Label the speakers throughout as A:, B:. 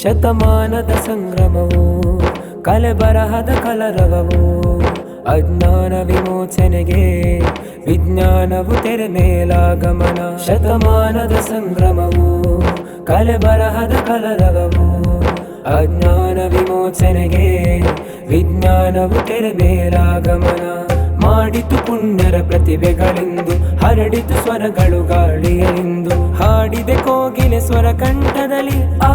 A: ಶತಮಾನದ ಸಂಗ್ರಮವು ಕಲೆ ಬರಹದ ಕಲರವವು ಅಜ್ಞಾನ ವಿಮೋಚನೆಗೆ ವಿಜ್ಞಾನವು ತೆರೆ ಮೇಲಾಗಮನ. ಶತಮಾನದ ಸಂಗ್ರಮವು ಕಲೆ ಬರಹದ ಕಲರವವು ಅಜ್ಞಾನ ವಿಮೋಚನೆಗೆ ವಿಜ್ಞಾನವು ತೆರೆ ಮೇಲಾಗಮನ. ಮಾಡಿತು ಪುಣ್ಯರ ಪ್ರತಿಭೆಗಳಿಂದು ಹರಡಿತು ಸ್ವರಗಳು ಗಾಳಿಯಲಿಂದು ಹಾಡಿದೆ ಕೋಗಿಲೆ ಸ್ವರ ಕಂಠದಲ್ಲಿ ಆ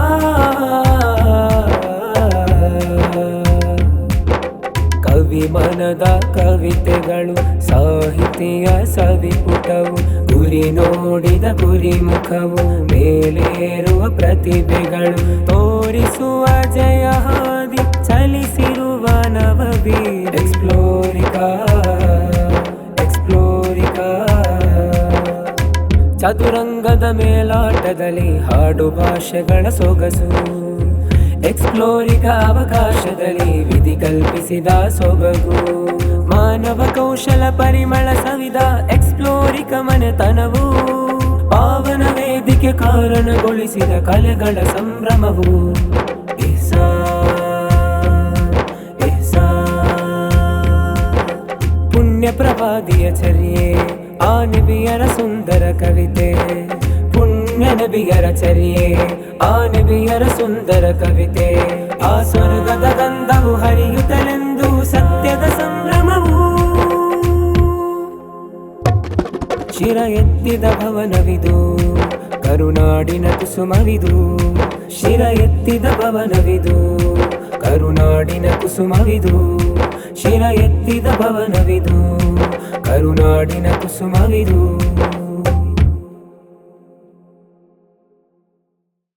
A: ಕವಿ ಮನದ ಕವಿತೆಗಳು ಸಾಹಿತಿಯ ಸವಿಪುಟವು ಗುರಿ ನೋಡಿದ ಗುರಿ ಮುಖವು ಮೇಲೇರುವ ಪ್ರತಿಭೆಗಳು ತೋರಿಸುವ ಜಯ ಹಾದಿ ಚಲಿಸಿರುವ ನವವೀರ ಎಕ್ಸ್ಪ್ಲೋರಿಕಾ ಚದುರಂಗದ ಮೇಲಾಟದಲ್ಲಿ ಹಾಡು ಭಾಷೆಗಳ ಸೊಗಸು ಎಕ್ಸ್ಪ್ಲೋರಿಕ ಅವಕಾಶದಲ್ಲಿ ವಿಧಿ ಕಲ್ಪಿಸಿದ ಸೊಬಗು ಮಾನವ ಕೌಶಲ ಪರಿಮಳ ಸವಿದ ಎಕ್ಸ್ಪ್ಲೋರಿಕ ಮನೆತನವು ಪಾವನ ವೇದಿಕೆ ಕಾರಣಗೊಳಿಸಿದ ಕಲೆಗಳ ಸಂಭ್ರಮವು ಪುಣ್ಯ ಪ್ರವಾದಿಯ ಚರ್ಯೆ ಆ ನಬಿಯರ ಸುಂದರ ಕವಿತೆ ಪುಣ್ಯ ನಬಿಯರ ಚರ್ಯೆ ಆ ನಬಿಯರ ಸುಂದರ ಕವಿತೆ ಆ ಸ್ವರ್ಗದ ಗಂಧವು ಹರಿಯುತ್ತಲೆಂದು ಸತ್ಯದ ಸಂಭ್ರಮವು ಶಿರ ಎತ್ತಿದ ಭವನವಿದು ಕರುನಾಡಿನ ಕುಸುಮವಿದು ಶಿರ ಎತ್ತಿದ ಭವನವಿದು ಕರುನಾಡಿನ ಕುಸುಮವಿದು ಶಿರ ಎತ್ತಿದ ಭವನವಿದು ಕರುನಾಡಿನ ಕುಸುಮವಿದು.